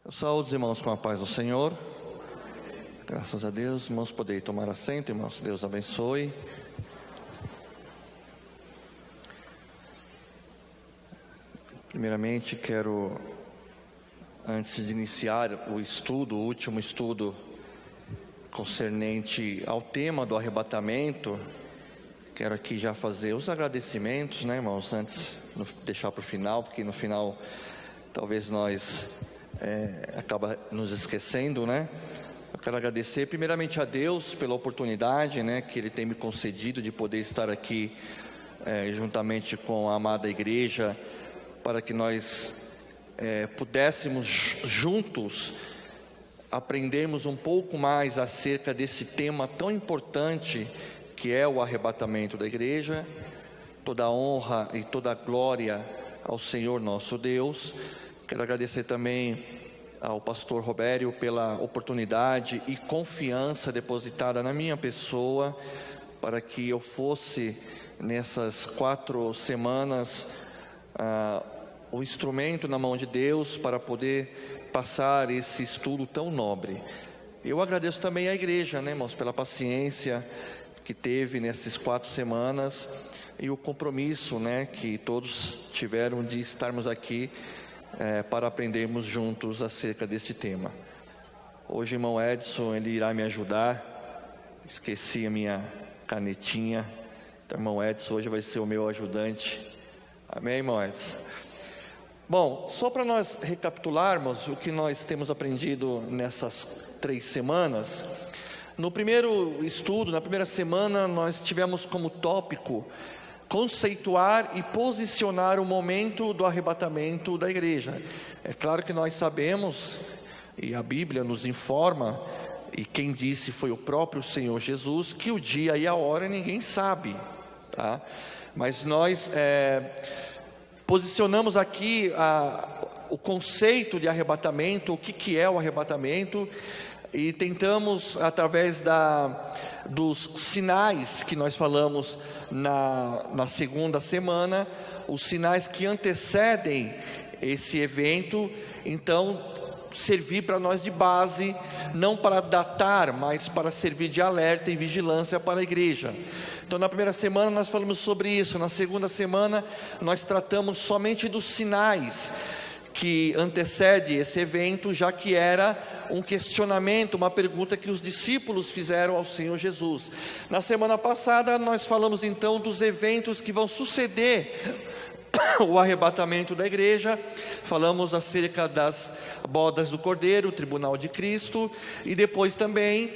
Eu saúdo os irmãos com a paz do Senhor. Graças a Deus, irmãos, poderem tomar assento, irmãos. Deus abençoe. Primeiramente, quero, antes de iniciar o estudo, o último estudo concernente ao tema do arrebatamento, quero aqui já fazer os agradecimentos, né, irmãos, antes de deixar para o final, porque no final talvez nós acaba nos esquecendo, né? Eu quero agradecer primeiramente a Deus pela oportunidade, né, que Ele tem me concedido de poder estar aqui juntamente com a amada igreja, para que nós pudéssemos juntos aprendermos um pouco mais acerca desse tema tão importante que é o arrebatamento da igreja. Toda a honra e toda a glória ao Senhor nosso Deus. Quero agradecer também ao pastor Robério pela oportunidade e confiança depositada na minha pessoa, para que eu fosse nessas 4 semanas o instrumento na mão de Deus para poder passar esse estudo tão nobre. Eu agradeço também à igreja, né, irmãos, pela paciência que teve nessas 4 semanas e o compromisso, né, que todos tiveram de estarmos aqui para aprendermos juntos acerca deste tema. Hoje o irmão Edson, ele irá me ajudar. Esqueci a minha canetinha. Então, irmão Edson hoje vai ser o meu ajudante. Amém, irmão Edson? Bom, só para nós recapitularmos o que nós temos aprendido nessas 3 semanas. No primeiro estudo, na primeira semana, nós tivemos como tópico conceituar e posicionar o momento do arrebatamento da igreja. É claro que nós sabemos, e a Bíblia nos informa, e quem disse foi o próprio Senhor Jesus, que o dia e a hora ninguém sabe, tá? Mas nós posicionamos aqui o conceito de arrebatamento, o que é o arrebatamento, e tentamos, através dos sinais que nós falamos na segunda semana, os sinais que antecedem esse evento, então servir para nós de base, não para datar, mas para servir de alerta e vigilância para a igreja. Então, na primeira semana nós falamos sobre isso. Na segunda semana nós tratamos somente dos sinais que antecede esse evento, já que era um questionamento, uma pergunta que os discípulos fizeram ao Senhor Jesus. Na semana passada nós falamos então dos eventos que vão suceder o arrebatamento da igreja. Falamos acerca das bodas do Cordeiro, o tribunal de Cristo, e depois também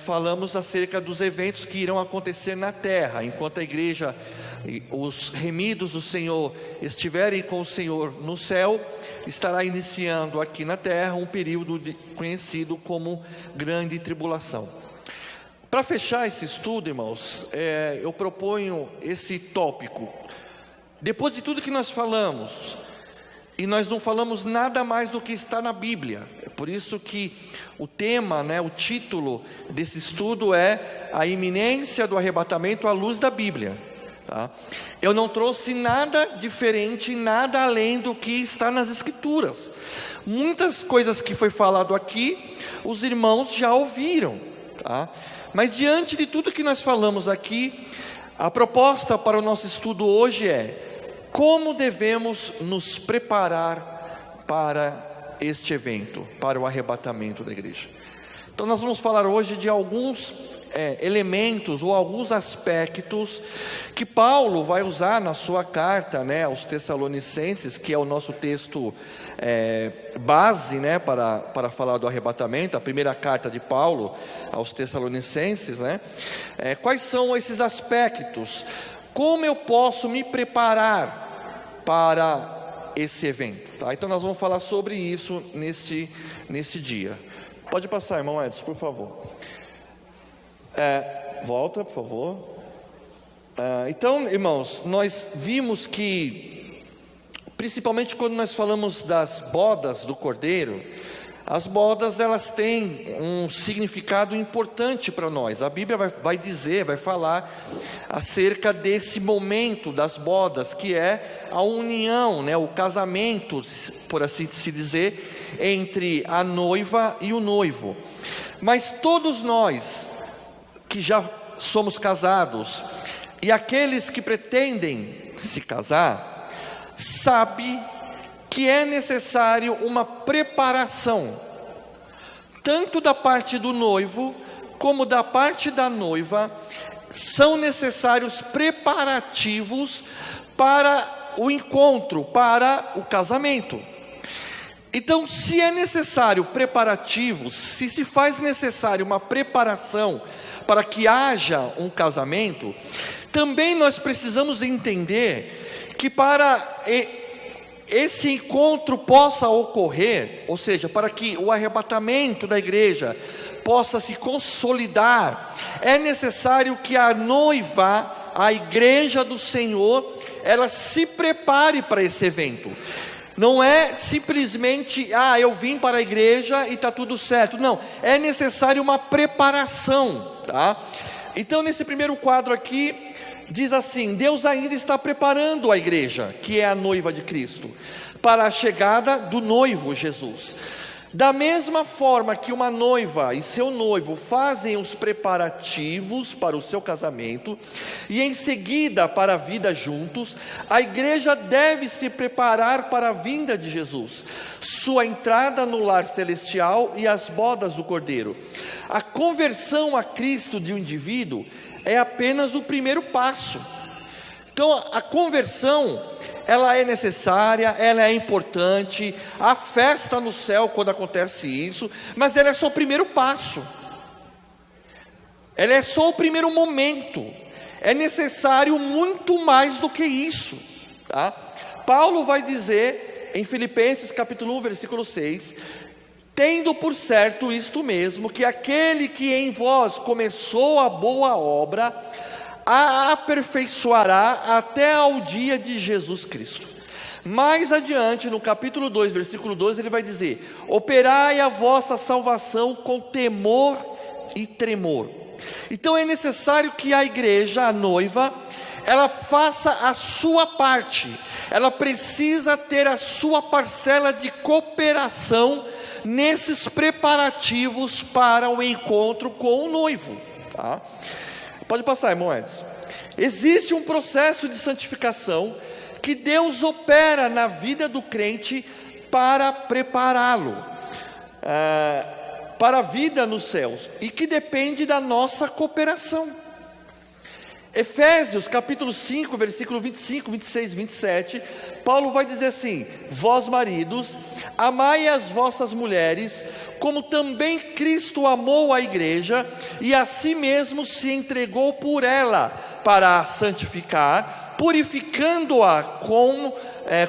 falamos acerca dos eventos que irão acontecer na terra, enquanto a igreja, os remidos do Senhor estiverem com o Senhor no céu, estará iniciando aqui na terra um período conhecido como grande tribulação. Para fechar esse estudo, irmãos, eu proponho esse tópico. Depois de tudo que nós falamos, e nós não falamos nada mais do que está na Bíblia, é por isso que o tema, o título desse estudo é a iminência do arrebatamento à luz da Bíblia, tá? Eu não trouxe nada diferente, nada além do que está nas Escrituras. Muitas coisas que foi falado aqui, os irmãos já ouviram, tá? Mas diante de tudo que nós falamos aqui, a proposta para o nosso estudo hoje é: como devemos nos preparar para este evento, para o arrebatamento da igreja? Então nós vamos falar hoje de alguns elementos ou alguns aspectos que Paulo vai usar na sua carta, aos Tessalonicenses, que é o nosso texto base, para falar do arrebatamento, a primeira carta de Paulo aos Tessalonicenses, quais são esses aspectos? Como eu posso me preparar para esse evento? Tá? Então nós vamos falar sobre isso nesse dia. Pode passar, irmão Edson, por favor. Volta, por favor. Então, irmãos, nós vimos que, principalmente quando nós falamos das bodas do Cordeiro, as bodas, elas têm um significado importante para nós. A Bíblia vai falar acerca desse momento das bodas, que é a união, o casamento, por assim se dizer, entre a noiva e o noivo. Mas todos nós que já somos casados e aqueles que pretendem se casar, sabe que é necessário uma preparação, tanto da parte do noivo como da parte da noiva. São necessários preparativos para o encontro, para o casamento. Então, se é necessário preparativos, se faz necessário uma preparação para que haja um casamento, também nós precisamos entender que para esse encontro possa ocorrer, ou seja, para que o arrebatamento da igreja possa se consolidar, é necessário que a noiva, a igreja do Senhor, ela se prepare para esse evento. Não é simplesmente, eu vim para a igreja e está tudo certo. Não, é necessário uma preparação, tá? Então, nesse primeiro quadro aqui, diz assim: Deus ainda está preparando a igreja, que é a noiva de Cristo, para a chegada do noivo Jesus. Da mesma forma que uma noiva e seu noivo fazem os preparativos para o seu casamento, e em seguida para a vida juntos, a igreja deve se preparar para a vinda de Jesus, sua entrada no lar celestial e as bodas do Cordeiro. A conversão a Cristo de um indivíduo é apenas o primeiro passo. Então, a conversão, ela é necessária, ela é importante, a festa no céu quando acontece isso, mas ela é só o primeiro passo, ela é só o primeiro momento. É necessário muito mais do que isso, tá? Paulo vai dizer em Filipenses capítulo 1, versículo 6, tendo por certo isto mesmo, que aquele que em vós começou a boa obra, a aperfeiçoará até ao dia de Jesus Cristo. Mais adiante, no capítulo 2, versículo 12, ele vai dizer: operai a vossa salvação com temor e tremor. Então é necessário que a igreja, a noiva, ela faça a sua parte, ela precisa ter a sua parcela de cooperação nesses preparativos para o encontro com o noivo, tá? Pode passar, irmão Edson. Existe um processo de santificação que Deus opera na vida do crente para prepará-lo para a vida nos céus, e que depende da nossa cooperação. Efésios capítulo 5, versículo 25, 26, 27, Paulo vai dizer assim: vós maridos, amai as vossas mulheres, como também Cristo amou a igreja, e a si mesmo se entregou por ela, para a santificar, purificando-a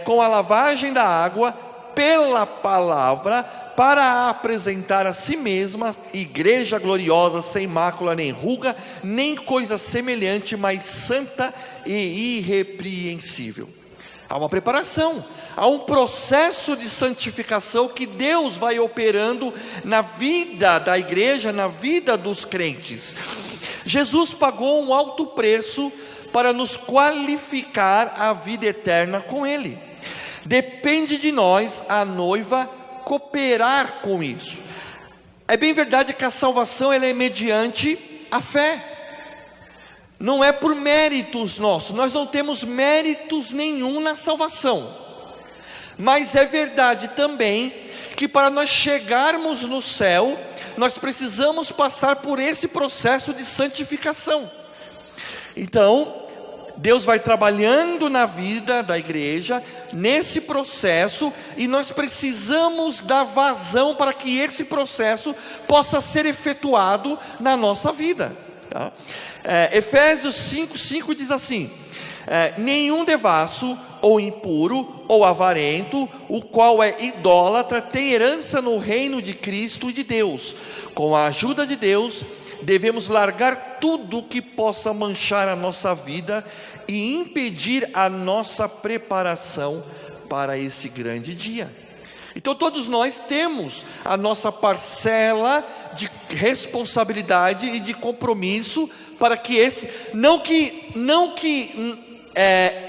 com a lavagem da água, pela palavra, para a apresentar a si mesma, igreja gloriosa, sem mácula, nem ruga, nem coisa semelhante, mas santa e irrepreensível. Há uma preparação, há um processo de santificação que Deus vai operando na vida da igreja, na vida dos crentes. Jesus pagou um alto preço para nos qualificar à vida eterna com Ele. Depende de nós, a noiva, cooperar com isso. É bem verdade que a salvação ela é mediante a fé, não é por méritos nossos, nós não temos méritos nenhum na salvação, mas é verdade também que para nós chegarmos no céu, nós precisamos passar por esse processo de santificação. Então, Deus vai trabalhando na vida da igreja, nesse processo, e nós precisamos dar vazão para que esse processo possa ser efetuado na nossa vida, tá? Efésios 5 diz assim: nenhum devasso, ou impuro, ou avarento, o qual é idólatra, tem herança no reino de Cristo e de Deus. Com a ajuda de Deus, devemos largar tudo que possa manchar a nossa vida e impedir a nossa preparação para esse grande dia. Então todos nós temos a nossa parcela de responsabilidade e de compromisso para que esse, não que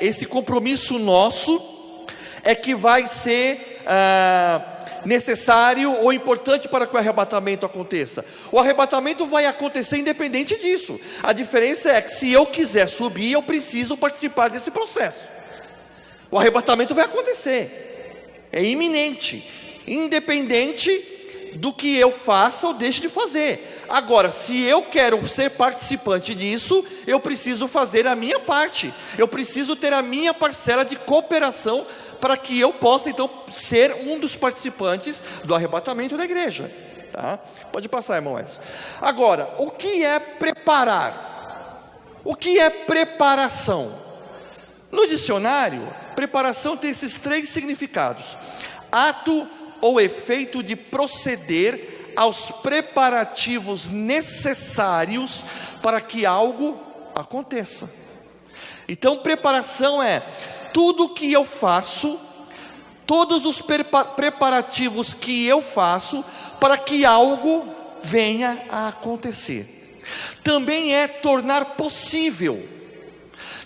esse compromisso nosso é que vai ser necessário ou importante para que o arrebatamento aconteça. O arrebatamento vai acontecer independente disso. A diferença é que se eu quiser subir, eu preciso participar desse processo. O arrebatamento vai acontecer, é iminente, independente do que eu faça ou deixe de fazer. Agora, se eu quero ser participante disso, eu preciso fazer a minha parte, eu preciso ter a minha parcela de cooperação para que eu possa então ser um dos participantes do arrebatamento da igreja, tá? Pode passar, irmão Edson. Agora, o que é preparar? O que é preparação? No dicionário, preparação tem esses 3 significados: ato ou efeito de proceder aos preparativos necessários para que algo aconteça. Então, preparação é tudo que eu faço, todos os preparativos que eu faço para que algo venha a acontecer. Também é tornar possível,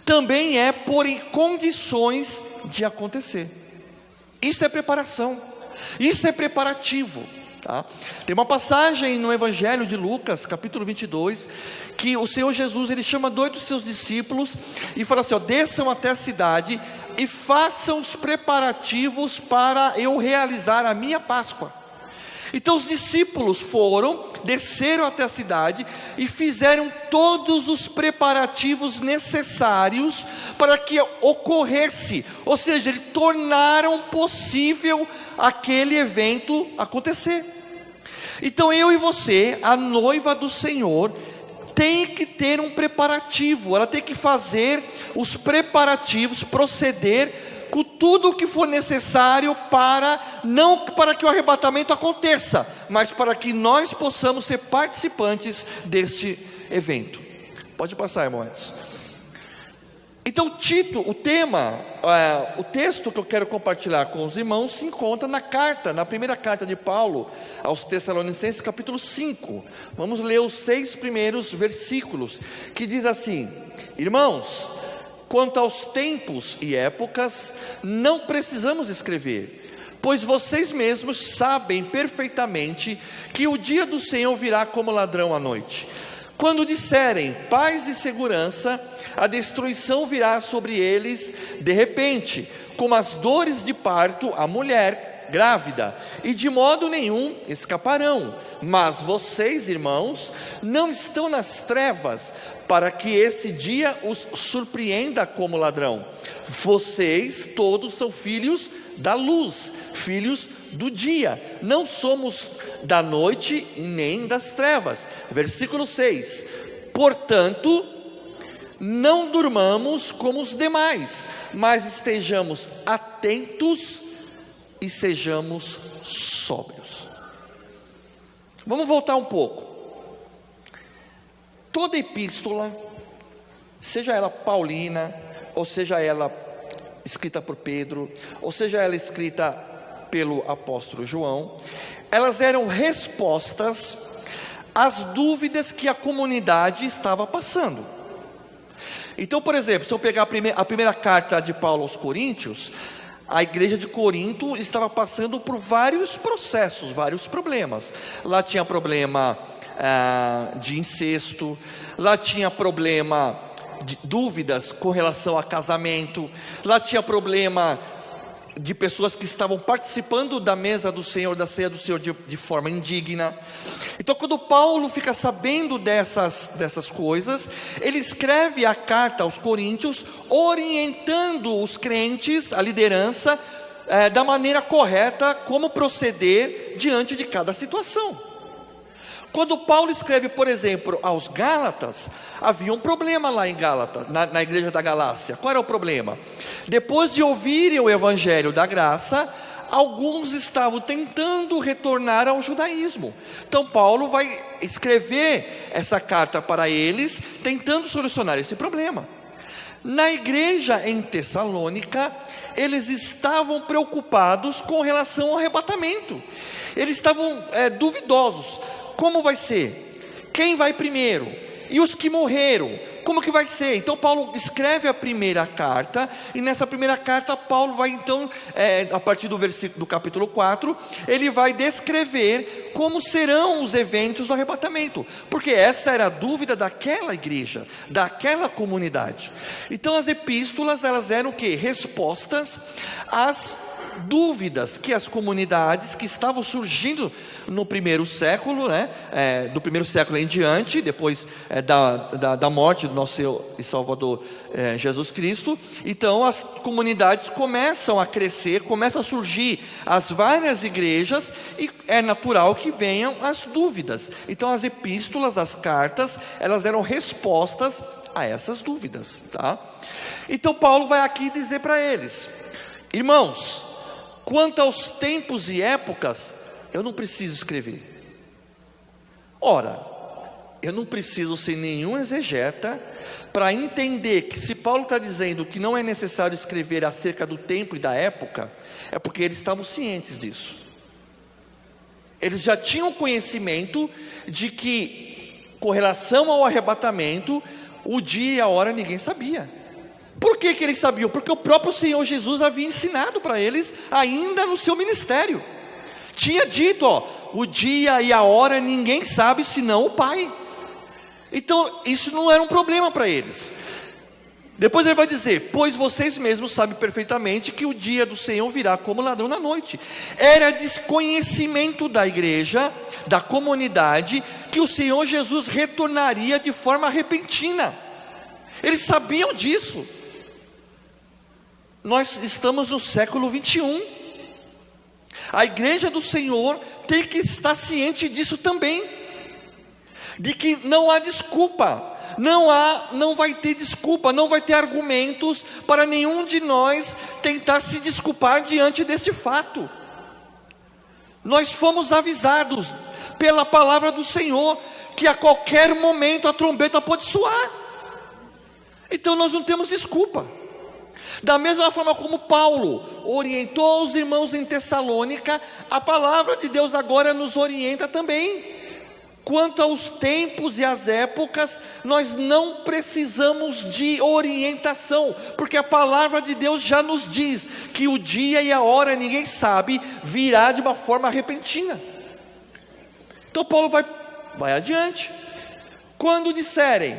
também é pôr em condições de acontecer. Isso é preparação, isso é preparativo, tá? Tem uma passagem no Evangelho de Lucas, capítulo 22, que o Senhor Jesus, ele chama 2 dos seus discípulos e fala assim, desçam até a cidade e façam os preparativos para eu realizar a minha Páscoa. Então os discípulos desceram até a cidade e fizeram todos os preparativos necessários para que ocorresse, ou seja, eles tornaram possível aquele evento acontecer. Então eu e você, a noiva do Senhor, tem que ter um preparativo, ela tem que fazer os preparativos, proceder com tudo o que for necessário não para que o arrebatamento aconteça, mas para que nós possamos ser participantes deste evento. Pode passar, irmão Edson. Então o texto que eu quero compartilhar com os irmãos se encontra na primeira carta de Paulo aos Tessalonicenses, capítulo 5. Vamos ler os 6 primeiros versículos, que diz assim: irmãos, quanto aos tempos e épocas, não precisamos escrever, pois vocês mesmos sabem perfeitamente que o dia do Senhor virá como ladrão à noite. Quando disserem paz e segurança, a destruição virá sobre eles de repente, como as dores de parto à mulher grávida, e de modo nenhum escaparão. Mas vocês, irmãos, não estão nas trevas, para que esse dia os surpreenda como ladrão. Vocês todos são filhos da luz, filhos do dia, não somos da noite e nem das trevas. Versículo 6: portanto, não durmamos como os demais, mas estejamos atentos e sejamos sóbrios. Vamos voltar um pouco. Toda epístola, seja ela paulina, ou seja ela escrita por Pedro, ou seja ela escrita pelo apóstolo João, elas eram respostas às dúvidas que a comunidade estava passando. Então, por exemplo, se eu pegar a primeira carta de Paulo aos Coríntios, a igreja de Corinto estava passando por vários processos, vários problemas. Lá tinha problema de incesto, lá tinha problema de dúvidas com relação a casamento, lá tinha problema de pessoas que estavam participando da mesa do Senhor, da ceia do Senhor de forma indigna. Então, quando Paulo fica sabendo dessas coisas, ele escreve a carta aos Coríntios, orientando os crentes, a liderança, da maneira correta, como proceder diante de cada situação. Quando Paulo escreve, por exemplo, aos Gálatas, havia um problema lá em Gálatas, na igreja da Galácia. Qual era o problema? Depois de ouvirem o evangelho da graça, alguns estavam tentando retornar ao judaísmo. Então Paulo vai escrever essa carta para eles, tentando solucionar esse problema. Na igreja em Tessalônica, eles estavam preocupados com relação ao arrebatamento. Eles estavam duvidosos. Como vai ser? Quem vai primeiro? E os que morreram, como que vai ser? Então Paulo escreve a primeira carta, e nessa primeira carta Paulo vai então, a partir do capítulo 4, ele vai descrever como serão os eventos do arrebatamento, porque essa era a dúvida daquela igreja, daquela comunidade. Então as epístolas, elas eram o quê? Respostas às dúvidas que as comunidades que estavam surgindo no primeiro século, do primeiro século em diante, depois da morte do nosso Senhor e Salvador Jesus Cristo. Então as comunidades começam a crescer, começam a surgir as várias igrejas, e é natural que venham as dúvidas. Então as epístolas, as cartas, elas eram respostas a essas dúvidas, tá? Então Paulo vai aqui dizer para eles: irmãos, quanto aos tempos e épocas, eu não preciso escrever. Ora, eu não preciso ser nenhum exegeta para entender que se Paulo está dizendo que não é necessário escrever acerca do tempo e da época, é porque eles estavam cientes disso. Eles já tinham conhecimento de que, com relação ao arrebatamento, o dia e a hora ninguém sabia. Por que eles sabiam? Porque o próprio Senhor Jesus havia ensinado para eles, ainda no seu ministério. Tinha dito, o dia e a hora ninguém sabe senão o Pai. Então isso não era um problema para eles. Depois ele vai dizer: pois vocês mesmos sabem perfeitamente que o dia do Senhor virá como ladrão na noite. Era desconhecimento da igreja, da comunidade, que o Senhor Jesus retornaria de forma repentina. Eles sabiam disso. Nós estamos no século 21. A igreja do Senhor tem que estar ciente disso também, de que não há desculpa, não vai ter desculpa, não vai ter argumentos para nenhum de nós tentar se desculpar diante desse fato. Nós fomos avisados pela palavra do Senhor que a qualquer momento a trombeta pode soar. Então nós não temos desculpa. Da mesma forma como Paulo orientou os irmãos em Tessalônica, a palavra de Deus agora nos orienta também. Quanto aos tempos e às épocas, nós não precisamos de orientação, porque a palavra de Deus já nos diz que o dia e a hora ninguém sabe, virá de uma forma repentina. Então Paulo vai adiante. Quando disserem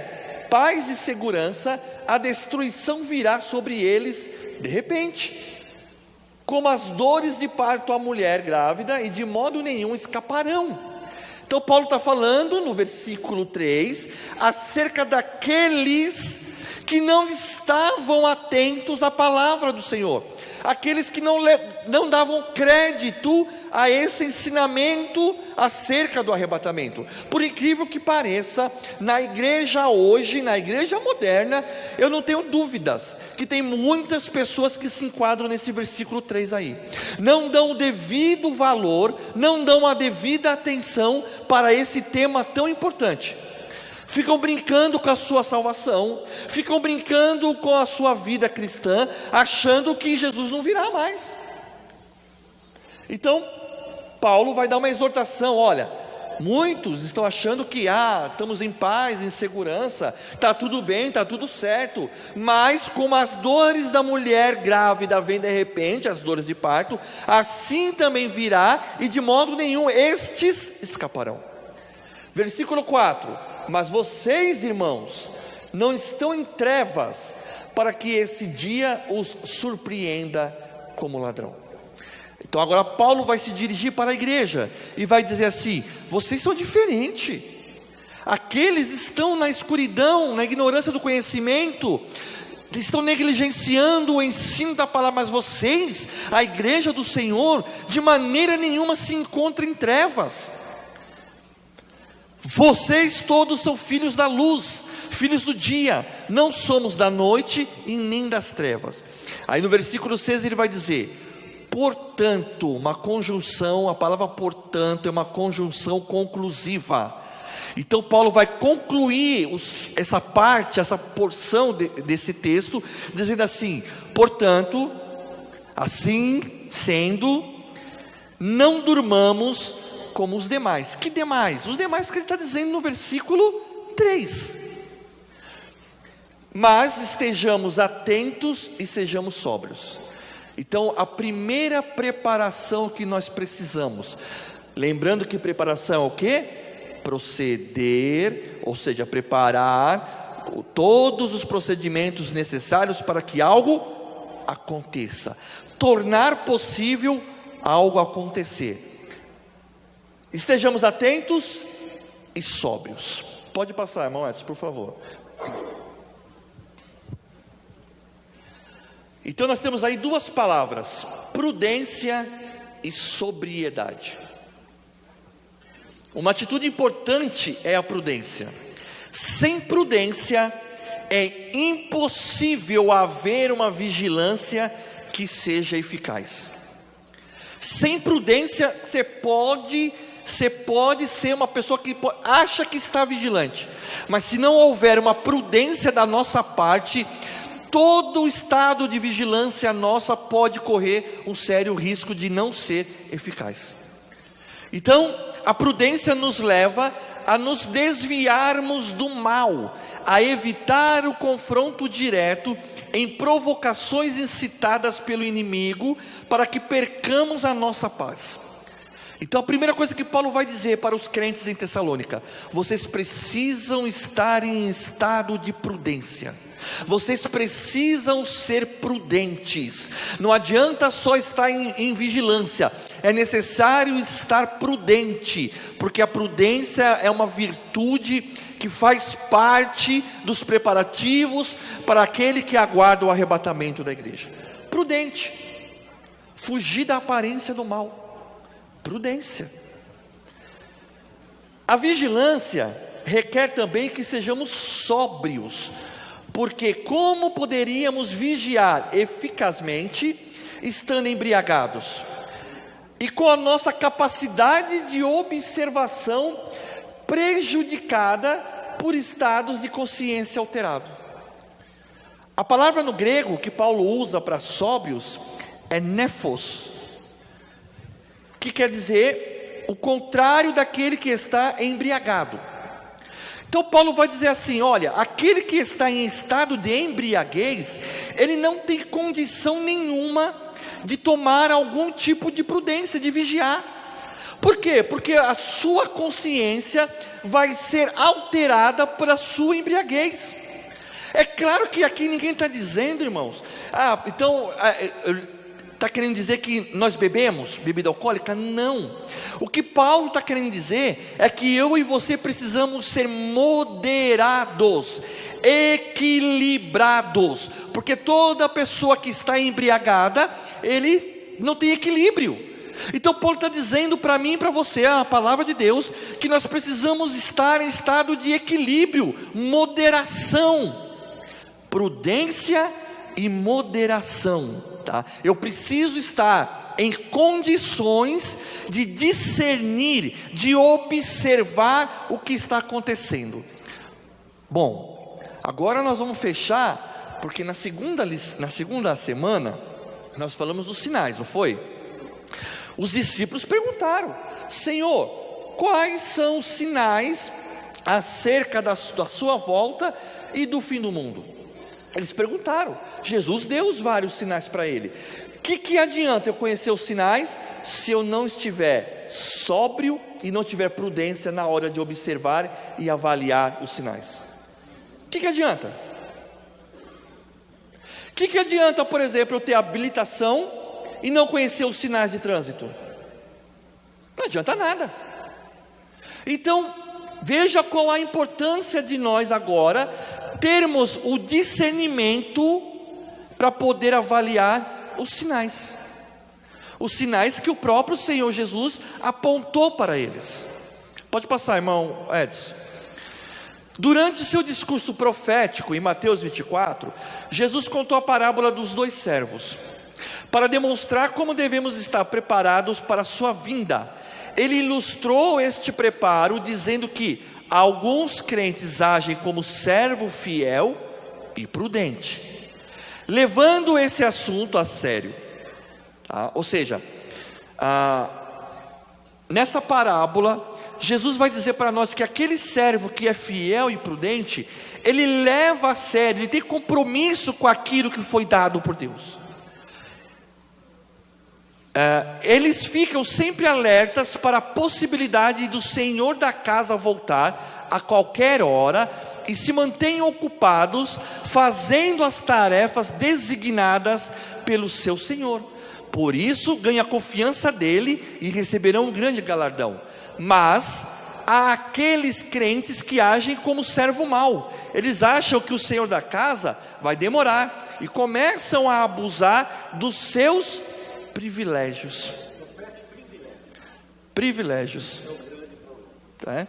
paz e segurança, a destruição virá sobre eles de repente, como as dores de parto à mulher grávida, e de modo nenhum escaparão. Então Paulo está falando no versículo 3 acerca daqueles que não estavam atentos à palavra do Senhor, aqueles que não davam crédito a esse ensinamento acerca do arrebatamento. Por incrível que pareça, na igreja hoje, na igreja moderna, eu não tenho dúvidas que tem muitas pessoas que se enquadram nesse versículo 3 aí, não dão o devido valor, não dão a devida atenção para esse tema tão importante. Ficam brincando com a sua salvação, ficam brincando com a sua vida cristã, achando que Jesus não virá mais. Então Paulo vai dar uma exortação: olha, muitos estão achando que estamos em paz, em segurança, está tudo bem, está tudo certo, mas como as dores da mulher grávida vêm de repente, as dores de parto, assim também virá, e de modo nenhum estes escaparão. Versículo 4: mas vocês, irmãos, não estão em trevas, para que esse dia os surpreenda como ladrão. Então agora Paulo vai se dirigir para a igreja e vai dizer assim: vocês são diferentes. Aqueles estão na escuridão, na ignorância do conhecimento, estão negligenciando o ensino da palavra, mas vocês, a igreja do Senhor, de maneira nenhuma se encontram em trevas. Vocês todos são filhos da luz, filhos do dia, não somos da noite e nem das trevas. Aí no versículo 6 ele vai dizer: portanto, uma conjunção, a palavra portanto é uma conjunção conclusiva. Então Paulo vai concluir essa parte, essa porção desse texto, dizendo assim: portanto, assim sendo, não durmamos como os demais. Que demais? Os demais que ele está dizendo no versículo 3. mas estejamos atentos e sejamos sóbrios. Então, a primeira preparação que nós precisamos, lembrando que preparação é o quê? Proceder, ou seja, preparar todos os procedimentos necessários para que algo aconteça, tornar possível algo acontecer. Estejamos atentos e sóbrios. Pode passar, irmão Edson, por favor. Então nós temos aí duas palavras: prudência e sobriedade. Uma atitude importante é a prudência. Sem prudência é impossível haver uma vigilância que seja eficaz. Sem prudência você pode ser uma pessoa que acha que está vigilante, mas se não houver uma prudência da nossa parte, todo o estado de vigilância nossa pode correr um sério risco de não ser eficaz. Então, a prudência nos leva a nos desviarmos do mal, a evitar o confronto direto em provocações incitadas pelo inimigo, para que percamos a nossa paz. Então a primeira coisa que Paulo vai dizer para os crentes em Tessalônica: vocês precisam estar em estado de prudência. Vocês precisam ser prudentes. Não adianta só estar em vigilância, é necessário estar prudente, porque a prudência é uma virtude que faz parte dos preparativos para aquele que aguarda o arrebatamento da igreja. Prudente, fugir da aparência do mal, prudência. A vigilância requer também que sejamos sóbrios, porque como poderíamos vigiar eficazmente estando embriagados? E com a nossa capacidade de observação prejudicada por estados de consciência alterado. A palavra no grego que Paulo usa para sóbrios é nephos, que quer dizer o contrário daquele que está embriagado. Então Paulo vai dizer assim: olha, aquele que está em estado de embriaguez, ele não tem condição nenhuma de tomar algum tipo de prudência, de vigiar. Por quê? Porque a sua consciência vai ser alterada pela sua embriaguez. É claro que aqui ninguém está dizendo, irmãos, está querendo dizer que nós bebemos bebida alcoólica? Não. O que Paulo está querendo dizer é que eu e você precisamos ser moderados, equilibrados, porque toda pessoa que está embriagada, ele não tem equilíbrio. Então Paulo está dizendo para mim e para você, a palavra de Deus, que nós precisamos estar em estado de equilíbrio, moderação, prudência e moderação, tá? Eu preciso estar em condições de discernir, de observar o que está acontecendo. Bom, agora nós vamos fechar, porque na segunda semana nós falamos dos sinais, não foi? Os discípulos perguntaram: Senhor, quais são os sinais acerca da sua volta e do fim do mundo? Eles perguntaram. Jesus deu os vários sinais para ele. Que adianta eu conhecer os sinais se eu não estiver sóbrio e não tiver prudência na hora de observar e avaliar os sinais? Que adianta? Que adianta, por exemplo, eu ter habilitação e não conhecer os sinais de trânsito? Não adianta nada. Então, veja qual a importância de nós agora termos o discernimento para poder avaliar os sinais que o próprio Senhor Jesus apontou para eles. Pode passar, irmão Edson. Durante seu discurso profético em Mateus 24, Jesus contou a parábola dos 2 servos, para demonstrar como devemos estar preparados para a sua vinda. Ele ilustrou este preparo dizendo que alguns crentes agem como servo fiel e prudente, levando esse assunto a sério, tá? Ou seja, nessa parábola Jesus vai dizer para nós que aquele servo que é fiel e prudente, ele leva a sério, ele tem compromisso com aquilo que foi dado por Deus. Eles ficam sempre alertas para a possibilidade do Senhor da casa voltar a qualquer hora, e se mantêm ocupados fazendo as tarefas designadas pelo seu Senhor. Por isso ganha a confiança dele e receberão um grande galardão. Mas há aqueles crentes que agem como servo mau. Eles acham que o Senhor da casa vai demorar e começam a abusar dos seus privilégios. Tá?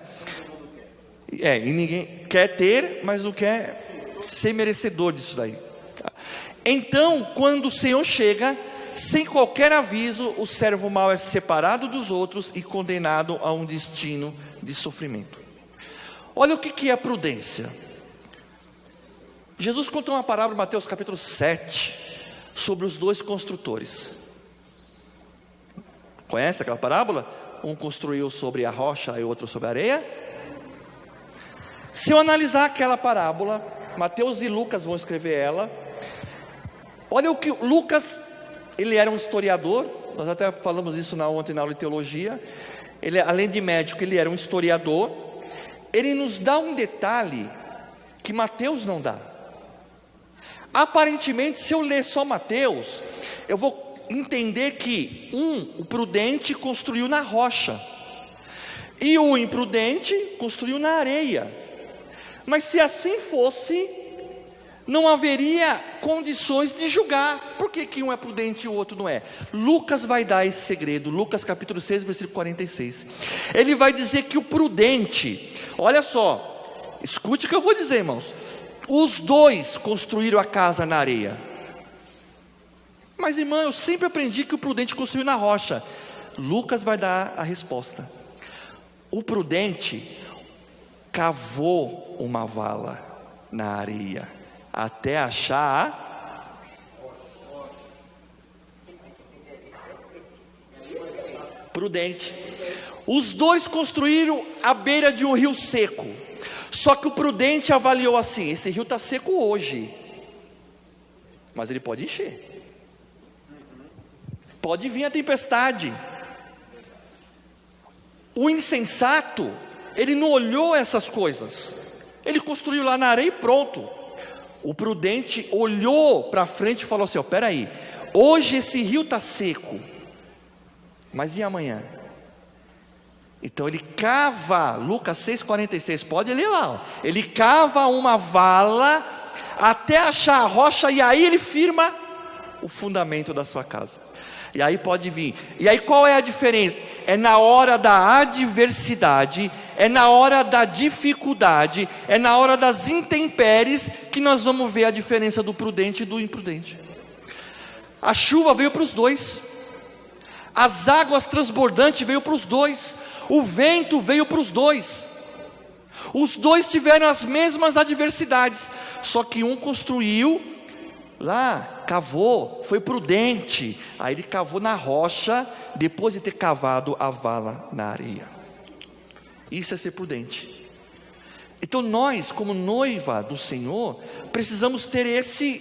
E ninguém quer ter, mas não quer ser merecedor disso daí. Tá? Então, quando o Senhor chega, sem qualquer aviso, o servo mau é separado dos outros e condenado a um destino de sofrimento. Olha o que é a prudência. Jesus contou uma parábola em Mateus capítulo 7 sobre os dois construtores. Conhece aquela parábola? Um construiu sobre a rocha e outro sobre a areia. Se eu analisar aquela parábola, Mateus e Lucas vão escrever ela. Olha o que Lucas, ele era um historiador. Nós até falamos isso ontem na aula de teologia. Ele, além de médico, ele era um historiador. Ele nos dá um detalhe que Mateus não dá. Aparentemente, se eu ler só Mateus, eu vou entender que o prudente construiu na rocha e o imprudente construiu na areia. Mas se assim fosse, não haveria condições de julgar. Por que um é prudente e o outro não é? Lucas vai dar esse segredo. Lucas capítulo 6, versículo 46. Ele vai dizer que o prudente, olha só, escute o que eu vou dizer, irmãos. Os dois construíram a casa na areia. Mas, irmão, eu sempre aprendi que o prudente construiu na rocha. Lucas vai dar a resposta. O prudente cavou uma vala na areia até achar prudente. Os dois construíram à beira de um rio seco. Só que o prudente avaliou assim: esse rio está seco hoje, mas ele pode encher, pode vir a tempestade. O insensato, ele não olhou essas coisas, ele construiu lá na areia e pronto. O prudente olhou para frente e falou assim: espera aí, hoje esse rio está seco, mas e amanhã? Então ele cava, Lucas 6,46, pode ler lá, ó. Ele cava uma vala até achar a rocha, e aí ele firma o fundamento da sua casa. E aí pode vir. E aí qual é a diferença? É na hora da adversidade, é na hora da dificuldade, é na hora das intempéries que nós vamos ver a diferença do prudente e do imprudente. A chuva veio para os dois, as águas transbordantes veio para os dois, o vento veio para os dois. Os dois tiveram as mesmas adversidades, só que um construiu lá, cavou, foi prudente. Aí ele cavou na rocha, depois de ter cavado a vala na areia. Isso é ser prudente. Então nós, como noiva do Senhor, precisamos ter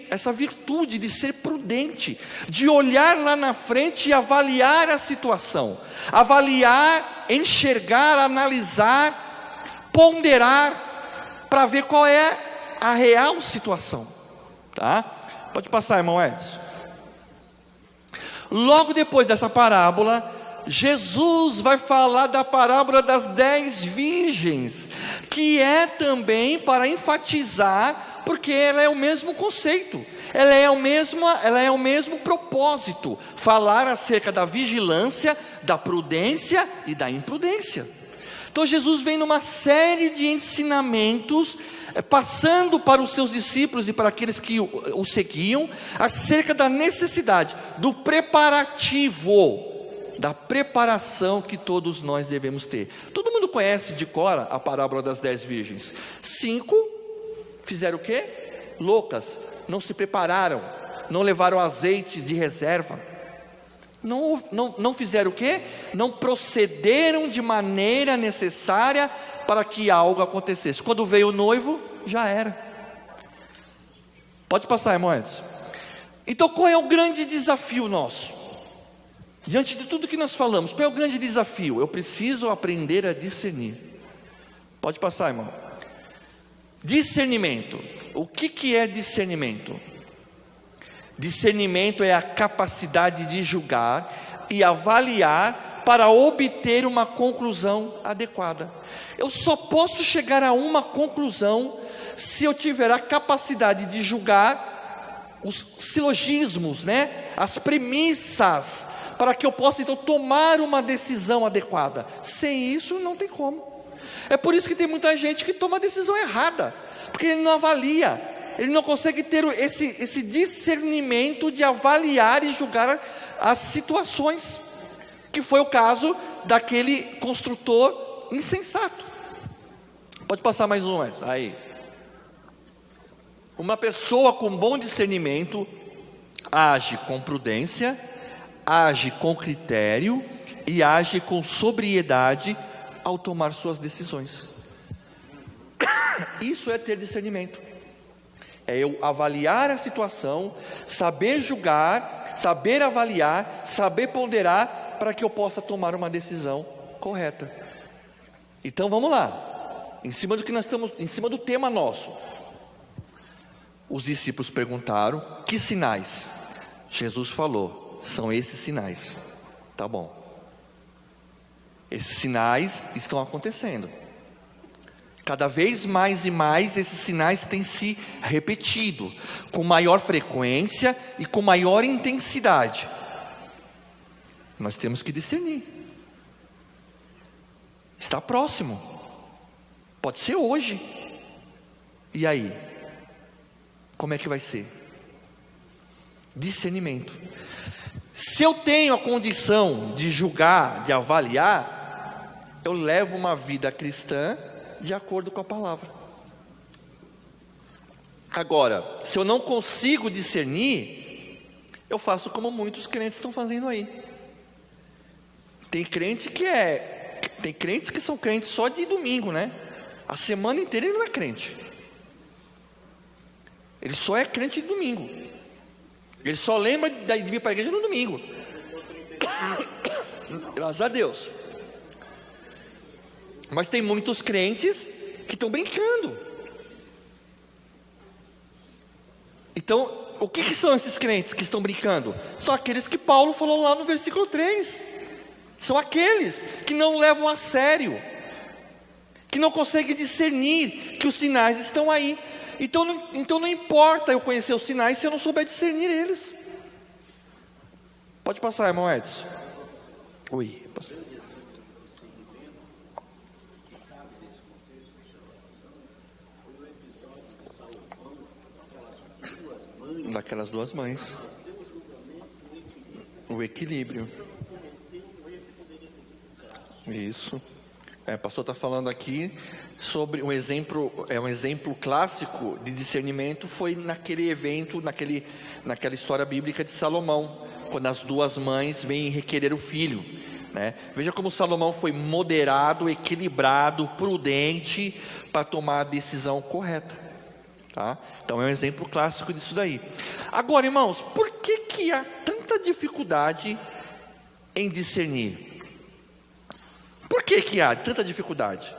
essa virtude de ser prudente, de olhar lá na frente e avaliar a situação, avaliar, enxergar, analisar, ponderar, para ver qual é a real situação, tá? Pode passar, irmão Edson. Logo depois dessa parábola, Jesus vai falar da parábola das 10 virgens, que é também para enfatizar, porque ela é o mesmo conceito, ela é o mesmo propósito, falar acerca da vigilância, da prudência e da imprudência. Então Jesus vem numa série de ensinamentos, passando para os seus discípulos e para aqueles que o seguiam, acerca da necessidade, do preparativo, da preparação que todos nós devemos ter. Todo mundo conhece de cor a parábola das 10 virgens. 5 fizeram o quê? Loucas, não se prepararam, não levaram azeite de reserva. Não fizeram o quê? Não procederam de maneira necessária para que algo acontecesse. Quando veio o noivo, já era. Pode passar, irmão Edson. Então qual é o grande desafio nosso? Diante de tudo que nós falamos, qual é o grande desafio? Eu preciso aprender a discernir. Pode passar, irmão. Discernimento. O que é discernimento? Discernimento é a capacidade de julgar e avaliar para obter uma conclusão adequada. Eu só posso chegar a uma conclusão se eu tiver a capacidade de julgar os silogismos, as premissas, para que eu possa então tomar uma decisão adequada. Sem isso não tem como. É por isso que tem muita gente que toma a decisão errada, porque ele não avalia, ele não consegue ter esse discernimento de avaliar e julgar as situações, que foi o caso daquele construtor insensato. Pode passar mais um, aí. Uma pessoa com bom discernimento age com prudência, age com critério e age com sobriedade ao tomar suas decisões. Isso é ter discernimento. É eu avaliar a situação, saber julgar, saber avaliar, saber ponderar, para que eu possa tomar uma decisão correta. Então vamos lá, em cima do que nós estamos, em cima do tema nosso. Os discípulos perguntaram: que sinais? Jesus falou: são esses sinais. Tá bom. Esses sinais estão acontecendo. Cada vez mais e mais esses sinais têm se repetido, com maior frequência e com maior intensidade. Nós temos que discernir. Está próximo. Pode ser hoje. E aí? Como é que vai ser? Discernimento. Se eu tenho a condição de julgar, de avaliar, eu levo uma vida cristã de acordo com a palavra. Agora, se eu não consigo discernir, eu faço como muitos crentes estão fazendo aí. Tem crentes que são crentes só de domingo, A semana inteira ele não é crente. Ele só é crente de domingo. Ele só lembra de vir para a igreja no domingo. Graças a Deus. Mas tem muitos crentes que estão brincando. Então, o que são esses crentes que estão brincando? São aqueles que Paulo falou lá no versículo 3. São aqueles que não levam a sério, que não conseguem discernir que os sinais estão aí. Então não importa eu conhecer os sinais se eu não souber discernir eles. Pode passar, irmão Edson. Oi. Daquelas duas mães. O equilíbrio. Isso. O pastor está falando aqui sobre um exemplo clássico de discernimento. Foi naquele evento, naquela história bíblica de Salomão, quando as duas mães vêm requerer o filho, Veja como Salomão foi moderado, equilibrado, prudente, para tomar a decisão correta, tá? Então é um exemplo clássico disso daí. Agora, irmãos, por que há tanta dificuldade em discernir? Por que há tanta dificuldade?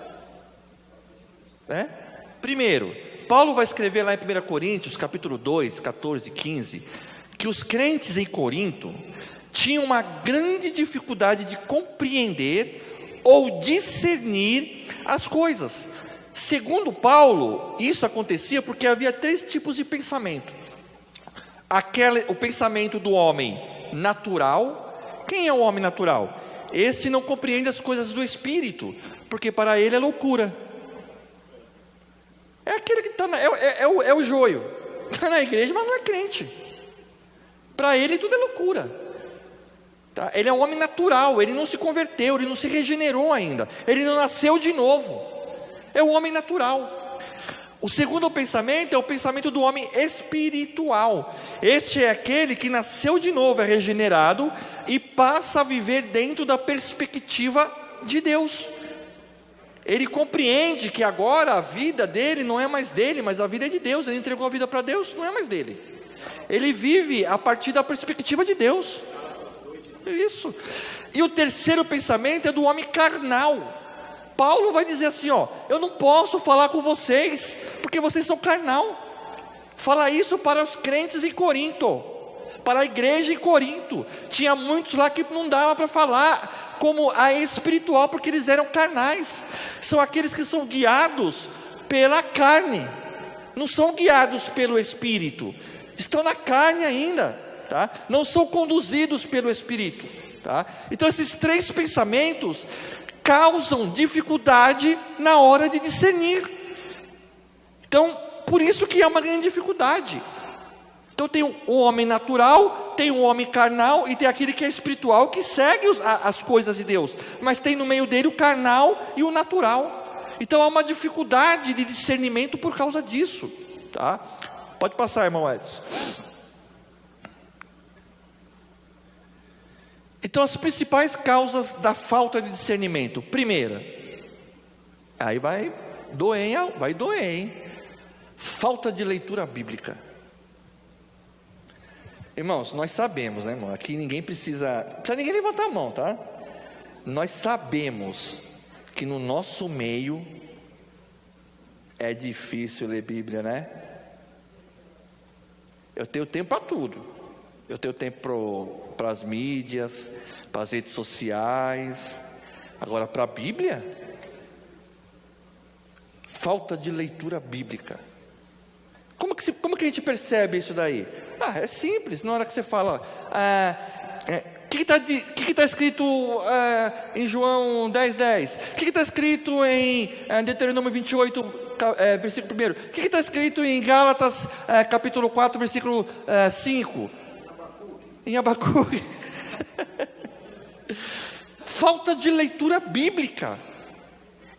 Primeiro, Paulo vai escrever lá em 1 Coríntios, capítulo 2, 14 e 15, que os crentes em Corinto tinham uma grande dificuldade de compreender ou discernir as coisas. Segundo Paulo, isso acontecia porque havia 3 tipos de pensamento. O pensamento do homem natural. Quem é o homem natural? Este não compreende as coisas do Espírito, porque para ele é loucura. É aquele que está é o joio, está na igreja, mas não é crente. Para ele tudo é loucura, tá? Ele é um homem natural, ele não se converteu, ele não se regenerou ainda, ele não nasceu de novo. É o homem natural. O segundo pensamento é o pensamento do homem espiritual. Este é aquele que nasceu de novo, é regenerado e passa a viver dentro da perspectiva de Deus. Ele compreende que agora a vida dele não é mais dele, mas a vida é de Deus. Ele entregou a vida para Deus, não é mais dele. Ele vive a partir da perspectiva de Deus. Isso. E o terceiro pensamento é do homem carnal. Paulo vai dizer assim, eu não posso falar com vocês, porque vocês são carnal. Fala isso para os crentes em Corinto, para a igreja em Corinto. Tinha muitos lá que não dava para falar como a espiritual, porque eles eram carnais. São aqueles que são guiados pela carne, não são guiados pelo Espírito, estão na carne ainda, tá? Não são conduzidos pelo Espírito, tá? Então esses três pensamentos causam dificuldade na hora de discernir. Então, por isso que é uma grande dificuldade. Então tem um homem natural, tem um homem carnal, e tem aquele que é espiritual, que segue as coisas de Deus, mas tem no meio dele o carnal e o natural. Então há uma dificuldade de discernimento por causa disso, tá? Pode passar, irmão Edson. Então as principais causas da falta de discernimento. Primeira, aí vai doer, hein? Falta de leitura bíblica. Irmãos, nós sabemos, né, irmão? Aqui ninguém precisa ninguém levantar a mão, tá? Nós sabemos que no nosso meio é difícil ler Bíblia, né? Eu tenho tempo para tudo. Eu tenho tempo para as mídias, para as redes sociais. Agora, para a Bíblia, falta de leitura bíblica. Como que a gente percebe isso daí? É simples. Na hora que você fala, o que está escrito em João 10:10? O que está escrito em Deuteronômio 28, versículo 1? O que está escrito em Gálatas, capítulo 4, versículo 5? Em Abacuque. Falta de leitura bíblica.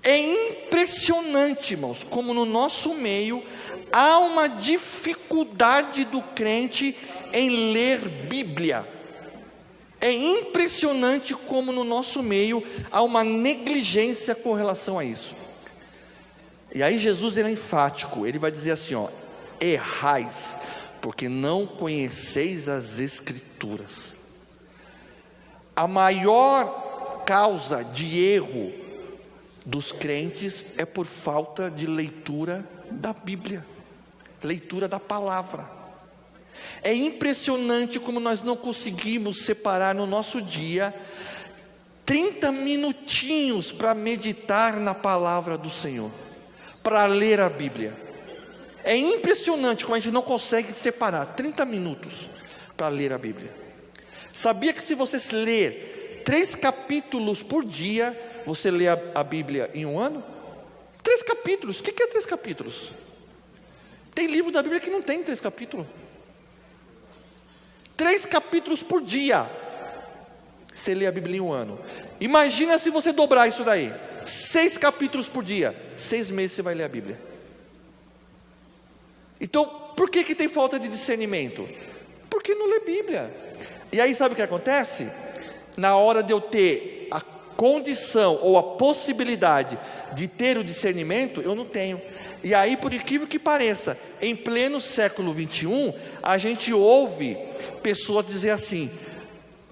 É impressionante, irmãos, como no nosso meio há uma dificuldade do crente em ler Bíblia. É impressionante como no nosso meio há uma negligência com relação a isso. E aí Jesus é enfático, ele vai dizer assim, errais, porque não conheceis as Escrituras. A maior causa de erro dos crentes é por falta de leitura da Bíblia, leitura da palavra. É impressionante como nós não conseguimos separar no nosso dia 30 minutinhos para meditar na palavra do Senhor, para ler a Bíblia. É impressionante como a gente não consegue separar 30 minutos para ler a Bíblia. Sabia que se você ler 3 capítulos por dia, você lê a Bíblia em um ano? 3 capítulos, o que é 3 capítulos? Tem livro da Bíblia que não tem 3 capítulos. 3 capítulos por dia, você lê a Bíblia em um ano. Imagina se você dobrar isso daí, 6 capítulos por dia, 6 meses você vai ler a Bíblia. Então, por que tem falta de discernimento? Porque não lê Bíblia. E aí sabe o que acontece? Na hora de eu ter a condição ou a possibilidade de ter o discernimento, eu não tenho. E aí, por incrível que pareça, em pleno século 21, a gente ouve pessoas dizer assim,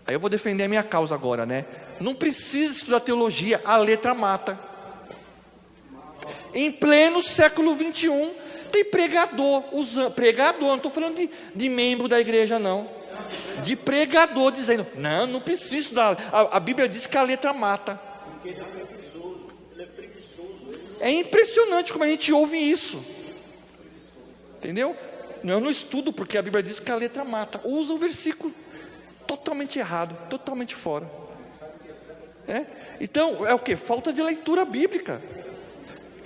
aí eu vou defender a minha causa agora, né? Não precisa estudar teologia, a letra mata. Em pleno século 21, tem pregador, não estou falando de membro da igreja não, de pregador dizendo, não precisa estudar, a Bíblia diz que a letra mata. É impressionante como a gente ouve isso, entendeu? Eu não estudo porque a Bíblia diz que a letra mata, usa o versículo totalmente errado, totalmente fora. Então é o que? Falta de leitura bíblica.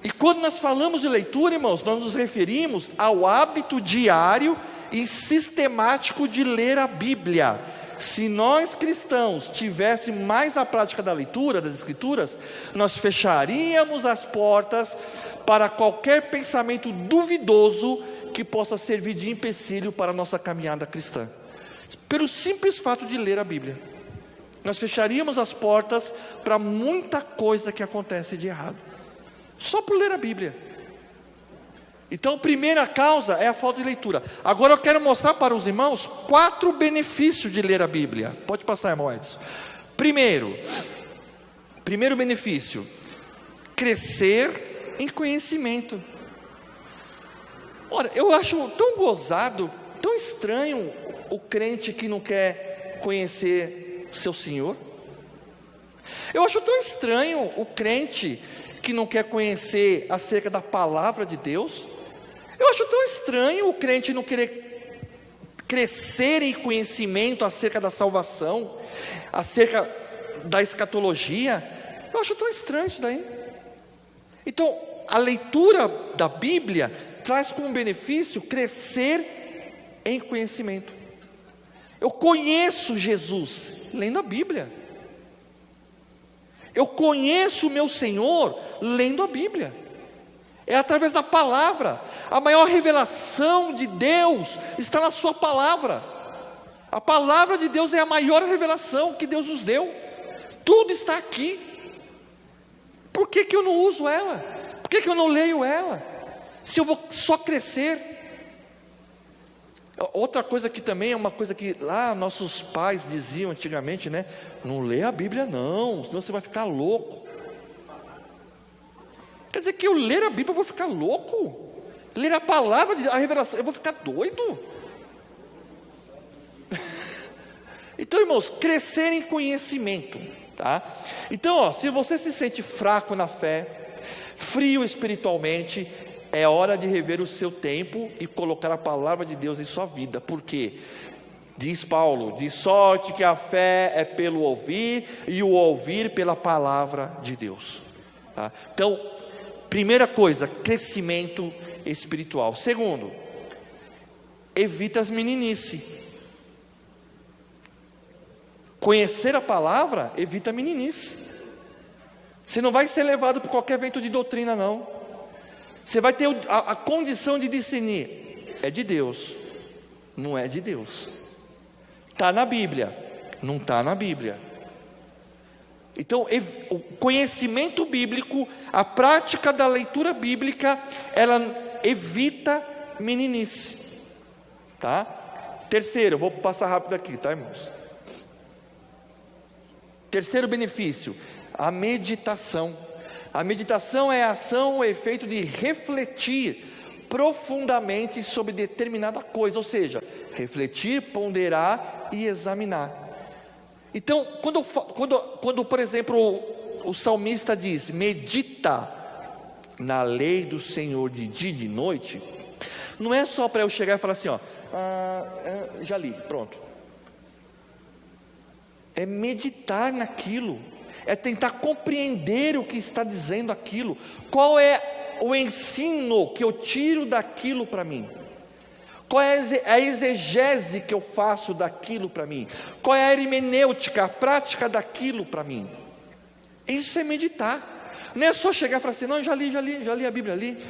E quando nós falamos de leitura, irmãos, nós nos referimos ao hábito diário e sistemático de ler a Bíblia. se nós cristãos tivéssemos mais a prática da leitura das Escrituras, nós fecharíamos as portas para qualquer pensamento duvidoso que possa servir de empecilho para a nossa caminhada cristã. Pelo simples fato de ler a Bíblia, nós fecharíamos as portas para muita coisa que acontece de errado, só por ler a Bíblia. Então, a primeira causa é a falta de leitura. Agora eu quero mostrar para os irmãos 4 benefícios de ler a Bíblia. Pode passar, irmão Edson. Primeiro benefício: crescer em conhecimento. Ora, eu acho tão gozado, tão estranho o crente que não quer conhecer seu Senhor. Eu acho tão estranho o crente que não quer conhecer acerca da palavra de Deus. Eu acho tão estranho o crente não querer crescer em conhecimento acerca da salvação, acerca da escatologia. Eu acho tão estranho isso daí. Então, a leitura da Bíblia traz como benefício crescer em conhecimento. Eu conheço Jesus lendo a Bíblia. Eu conheço o meu Senhor lendo a Bíblia. É através da palavra. A maior revelação de Deus está na sua palavra. A palavra de Deus é a maior revelação que Deus nos deu. Tudo está aqui. Por que eu não uso ela? Por que eu não leio ela? Se eu vou só crescer. Outra coisa que também é uma coisa que lá nossos pais diziam antigamente, né? Não lê a Bíblia não, senão você vai ficar louco. Quer dizer que eu ler a Bíblia eu vou ficar louco? Ler a palavra, a revelação, eu vou ficar doido? Então, irmãos, crescer em conhecimento, tá? Então, se você se sente fraco na fé, frio espiritualmente, é hora de rever o seu tempo e colocar a palavra de Deus em sua vida. Por quê? Diz Paulo: de sorte que a fé é pelo ouvir, e o ouvir pela palavra de Deus, tá? Então, primeira coisa, crescimento espiritual. Segundo, evita as meninices. Conhecer a palavra evita a meninice. Você não vai ser levado por qualquer vento de doutrina, não. Você vai ter a condição de discernir: é de Deus, não é de Deus. Está na Bíblia, não está na Bíblia. Então, o conhecimento bíblico, a prática da leitura bíblica, ela evita meninice, tá? Terceiro, vou passar rápido aqui, tá, irmãos? Terceiro benefício, a meditação. A meditação é a ação ou efeito de refletir profundamente sobre determinada coisa, ou seja, refletir, ponderar e examinar. Então, quando por exemplo, o salmista diz: medita na lei do Senhor de dia e de noite, não é só para eu chegar e falar assim, já li, pronto. É meditar naquilo, é tentar compreender o que está dizendo aquilo. Qual é o ensino que eu tiro daquilo para mim? Qual é a exegese que eu faço daquilo para mim? Qual é a hermenêutica, a prática daquilo para mim? Isso é meditar. Não é só chegar e falar assim, não, já li a Bíblia ali.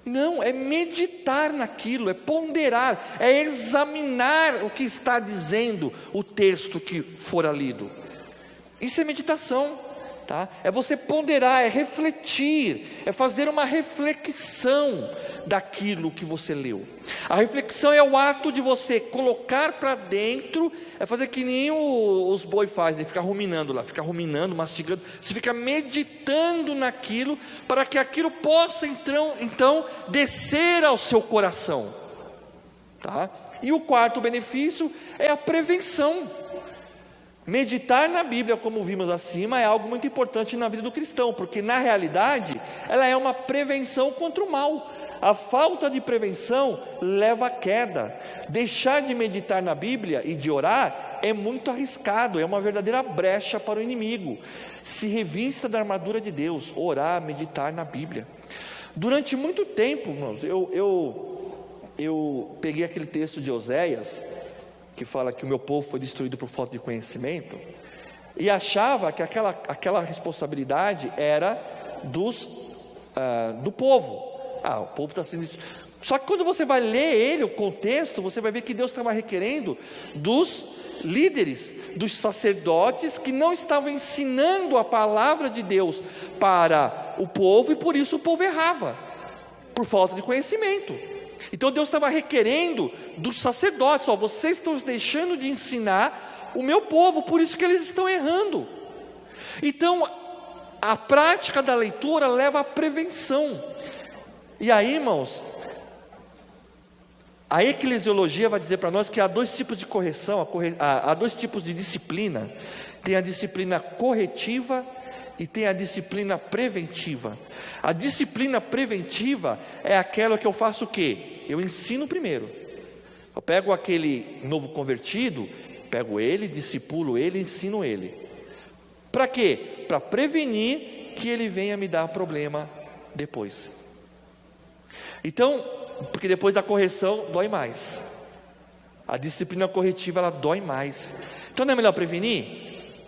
Não, é meditar naquilo, é ponderar, é examinar o que está dizendo o texto que fora lido. Isso é meditação, tá? É você ponderar, é refletir, é fazer uma reflexão daquilo que você leu. A reflexão é o ato de você colocar para dentro, é fazer que nem os boi fazem, ficar ruminando lá, ficar ruminando, mastigando. Você fica meditando naquilo, para que aquilo possa então descer ao seu coração, tá? E o quarto benefício é a prevenção. Meditar na Bíblia, como vimos acima, é algo muito importante na vida do cristão, porque na realidade ela é uma prevenção contra o mal. A falta de prevenção leva à queda. Deixar de meditar na Bíblia e de orar é muito arriscado, é uma verdadeira brecha para o inimigo. Se revista da armadura de Deus, orar, meditar na Bíblia. Durante muito tempo, irmãos, eu peguei aquele texto de Oséias, que fala que o meu povo foi destruído por falta de conhecimento, e achava que aquela responsabilidade era do povo. O povo está sendo... Só que quando você vai ler o contexto, você vai ver que Deus estava requerendo dos líderes, dos sacerdotes, que não estavam ensinando a palavra de Deus para o povo, e por isso o povo errava, por falta de conhecimento. Então Deus estava requerendo dos sacerdotes: vocês estão deixando de ensinar o meu povo, por isso que eles estão errando. Então a prática da leitura leva à prevenção. E aí, irmãos, a eclesiologia vai dizer para nós que há dois tipos de correção, há dois tipos de disciplina. Tem a disciplina corretiva e tem a disciplina preventiva. A disciplina preventiva é aquela que eu faço o quê? Eu ensino primeiro. Eu pego aquele novo convertido, pego ele, discipulo ele, ensino ele. Para quê? Para prevenir que ele venha me dar problema depois. Então, porque depois da correção dói mais. A disciplina corretiva, ela dói mais. Então não é melhor prevenir?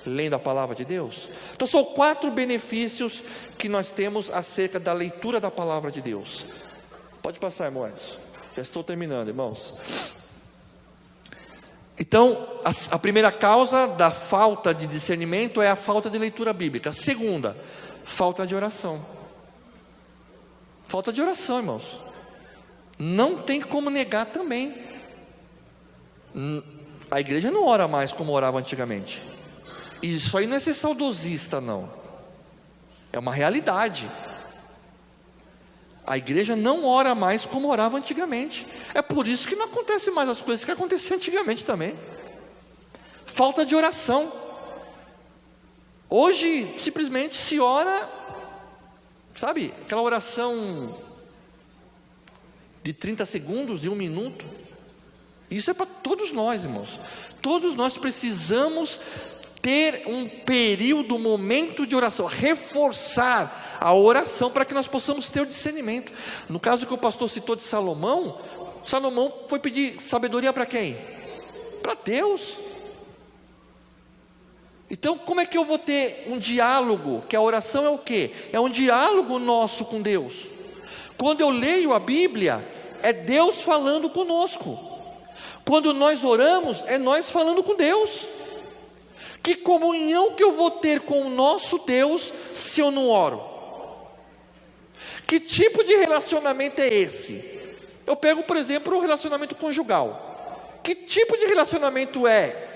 Lendo a palavra de Deus. Então são 4 benefícios que nós temos acerca da leitura da palavra de Deus. Pode passar, irmãos. Já estou terminando, irmãos. Então, a primeira causa da falta de discernimento é a falta de leitura bíblica. A segunda, falta de oração. Falta de oração, irmãos. Não tem como negar também. A igreja não ora mais como orava antigamente. Isso aí não é ser saudosista, não. É uma realidade. A igreja não ora mais como orava antigamente. É por isso que não acontecem mais as coisas que aconteciam antigamente também. Falta de oração. Hoje simplesmente se ora, sabe, aquela oração de 30 segundos, de 1 minuto. Isso é para todos nós, irmãos. Todos nós precisamos ter um período, um momento de oração, reforçar a oração para que nós possamos ter o discernimento. No caso que o pastor citou de Salomão, Salomão foi pedir sabedoria para quem? Para Deus. Então como é que eu vou ter um diálogo? Que a oração é o quê? É um diálogo nosso com Deus. Quando eu leio a Bíblia, é Deus falando conosco. Quando nós oramos, é nós falando com Deus. Que comunhão que eu vou ter com o nosso Deus se eu não oro? Que tipo de relacionamento é esse? Eu pego, por exemplo, o relacionamento conjugal. Que tipo de relacionamento é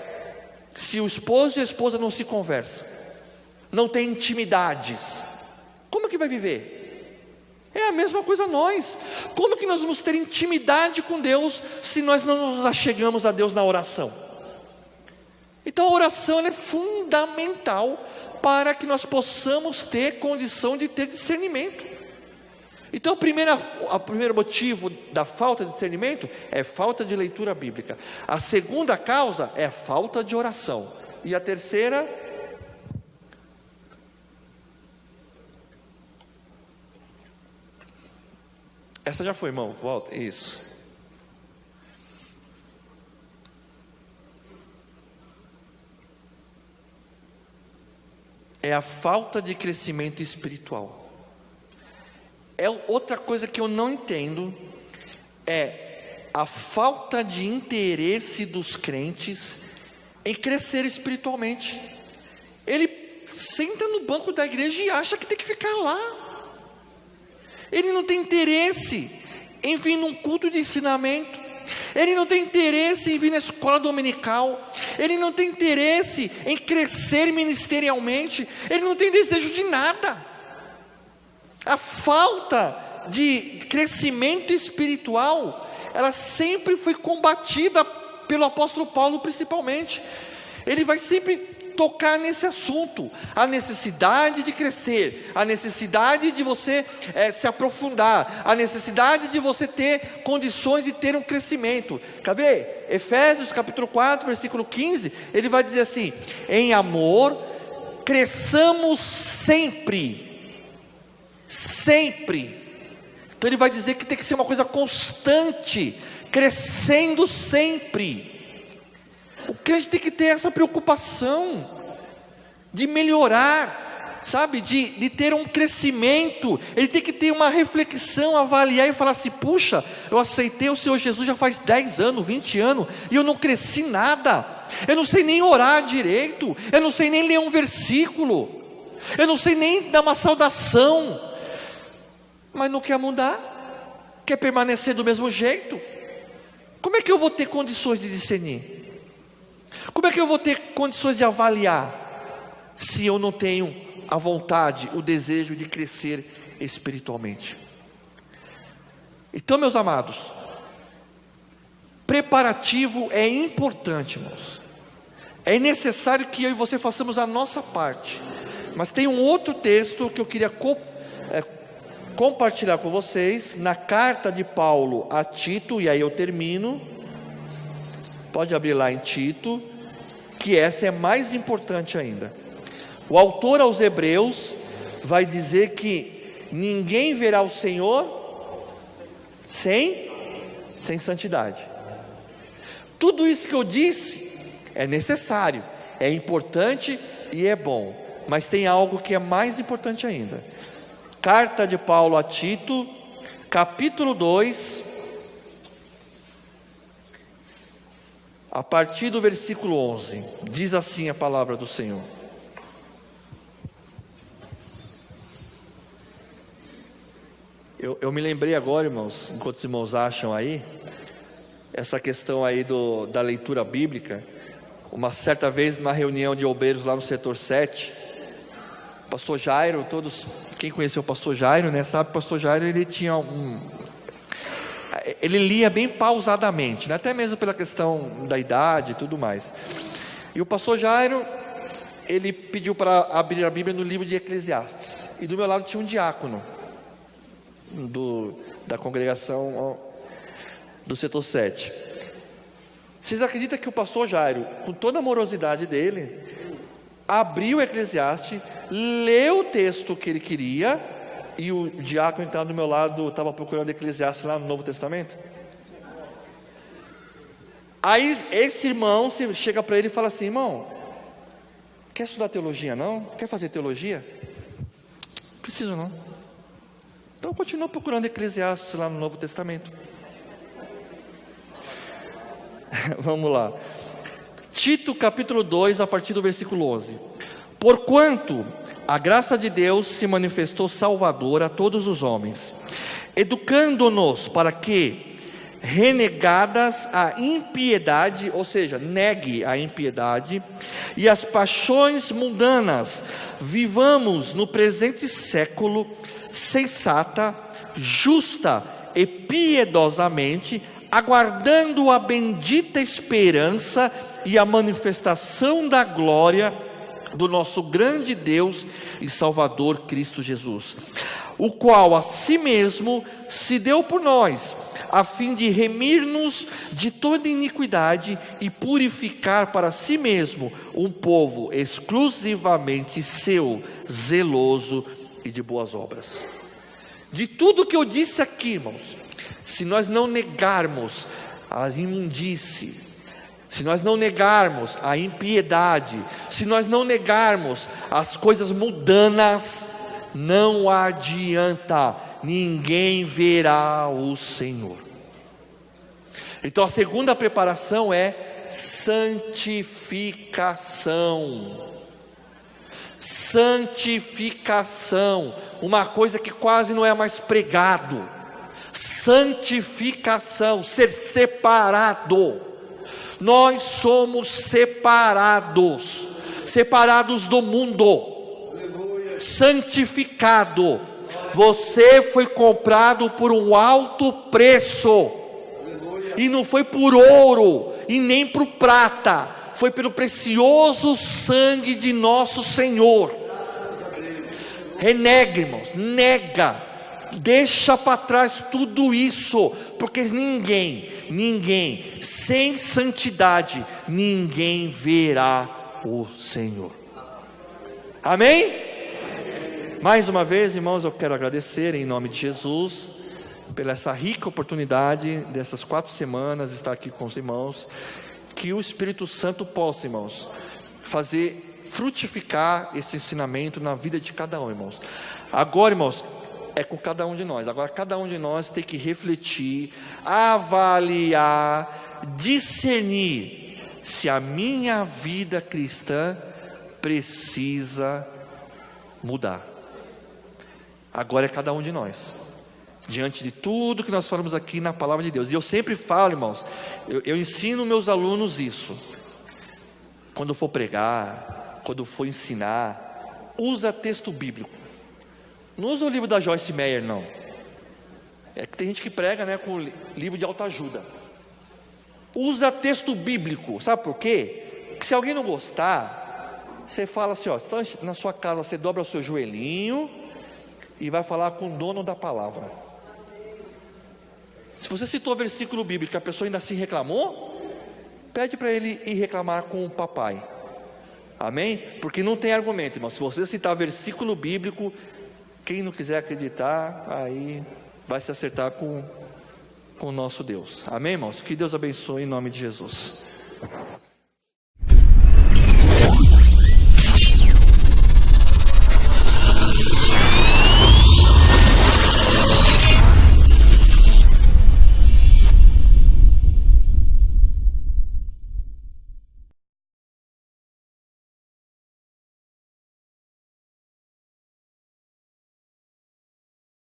se o esposo e a esposa não se conversam? Não tem intimidades? Como que vai viver? É a mesma coisa nós. Como que nós vamos ter intimidade com Deus se nós não nos achegamos a Deus na oração? Então a oração é fundamental para que nós possamos ter condição de ter discernimento. Então o primeiro motivo da falta de discernimento é falta de leitura bíblica. A segunda causa é a falta de oração. E a terceira, essa já foi, irmão, volta, isso. É a falta de crescimento espiritual. É outra coisa que eu não entendo, é a falta de interesse dos crentes em crescer espiritualmente. Ele senta no banco da igreja e acha que tem que ficar lá. Ele não tem interesse em vir num culto de ensinamento. Ele não tem interesse em vir na escola dominical. Ele não tem interesse em crescer ministerialmente. Ele não tem desejo de nada. A falta de crescimento espiritual, ela sempre foi combatida pelo apóstolo Paulo principalmente. Ele vai sempre tocar nesse assunto, a necessidade de crescer, a necessidade de você se aprofundar, a necessidade de você ter condições de ter um crescimento. Quer ver? Efésios capítulo 4, versículo 15, ele vai dizer assim: em amor, cresçamos sempre. Então ele vai dizer que tem que ser uma coisa constante, crescendo sempre. O crente tem que ter essa preocupação de melhorar, sabe, de ter um crescimento. Ele tem que ter uma reflexão, avaliar e falar assim: puxa, eu aceitei o Senhor Jesus já faz 10 anos, 20 anos, e eu não cresci nada, eu não sei nem orar direito, eu não sei nem ler um versículo, eu não sei nem dar uma saudação, mas não quer mudar, quer permanecer do mesmo jeito. Como é que eu vou ter condições de discernir? Como é que eu vou ter condições de avaliar, se eu não tenho a vontade, o desejo de crescer espiritualmente? Então, meus amados, preparativo é importante, irmãos. É necessário que eu e você façamos a nossa parte. Mas tem um outro texto que eu queria compartilhar com vocês, na carta de Paulo a Tito, e aí eu termino. Pode abrir lá em Tito, que essa é mais importante ainda. O autor aos Hebreus vai dizer que ninguém verá o Senhor sem santidade. Tudo isso que eu disse é necessário, é importante e é bom, mas tem algo que é mais importante ainda. Carta de Paulo a Tito, capítulo 2, a partir do versículo 11, diz assim a palavra do Senhor: eu me lembrei agora, irmãos, enquanto os irmãos acham aí, essa questão aí da leitura bíblica. Uma certa vez, numa reunião de obreiros lá no setor 7, pastor Jairo, quem conheceu o pastor Jairo, né, sabe, o pastor Jairo, ele tinha ele lia bem pausadamente, né, até mesmo pela questão da idade e tudo mais. E o pastor Jairo, ele pediu para abrir a Bíblia no livro de Eclesiastes, e do meu lado tinha um diácono da congregação do setor 7. Vocês acreditam que o pastor Jairo, com toda a amorosidade dele, abriu o Eclesiastes, leu o texto que ele queria, e o diácono que estava do meu lado estava procurando Eclesiastes lá no Novo Testamento? Aí esse irmão chega para ele e fala assim: irmão, quer estudar teologia não? Quer fazer teologia? Preciso não. Então continua procurando Eclesiastes lá no Novo Testamento. Vamos lá, Tito capítulo 2, a partir do versículo 11. Porquanto a graça de Deus se manifestou salvadora a todos os homens, educando-nos para que, renegadas a impiedade, ou seja, negue a impiedade e as paixões mundanas, vivamos no presente século sensata, justa e piedosamente, aguardando a bendita esperança e a manifestação da glória do nosso grande Deus e Salvador Cristo Jesus, o qual a si mesmo se deu por nós, a fim de remir-nos de toda iniquidade e purificar para si mesmo um povo exclusivamente seu, zeloso e de boas obras. De tudo que eu disse aqui, irmãos, se nós não negarmos a imundície, se nós não negarmos a impiedade, se nós não negarmos as coisas mundanas, não adianta, ninguém verá o Senhor. Então a segunda preparação é santificação. Santificação, uma coisa que quase não é mais pregado. Santificação, ser separado. Nós somos separados do mundo, santificado. Você foi comprado por um alto preço, e não foi por ouro e nem por prata, foi pelo precioso sangue de nosso Senhor. Renega, irmãos, nega, deixa para trás tudo isso, porque ninguém sem santidade, ninguém verá o Senhor. Amém? Mais uma vez, irmãos, eu quero agradecer em nome de Jesus pela essa rica oportunidade dessas 4 semanas estar aqui com os irmãos. que o Espírito Santo possa, irmãos, fazer frutificar esse ensinamento na vida de cada um, irmãos. Agora, irmãos, é com cada um de nós. Agora cada um de nós tem que refletir, avaliar, discernir se a minha vida cristã precisa mudar. Agora é cada um de nós, diante de tudo que nós falamos aqui na palavra de Deus. E eu sempre falo, irmãos, eu ensino meus alunos isso. Quando for pregar, quando for ensinar, usa texto bíblico. Não usa o livro da Joyce Meyer, não. É que tem gente que prega, né, com livro de autoajuda. Usa texto bíblico. Sabe por quê? Porque se alguém não gostar, você fala assim, ó, está na sua casa, você dobra o seu joelhinho e vai falar com o dono da palavra. Se você citou versículo bíblico, a pessoa ainda se reclamou, pede para ele ir reclamar com o papai. Amém? Porque não tem argumento, irmão. Se você citar versículo bíblico, quem não quiser acreditar, aí vai se acertar com o nosso Deus. Amém, irmãos? Que Deus abençoe em nome de Jesus.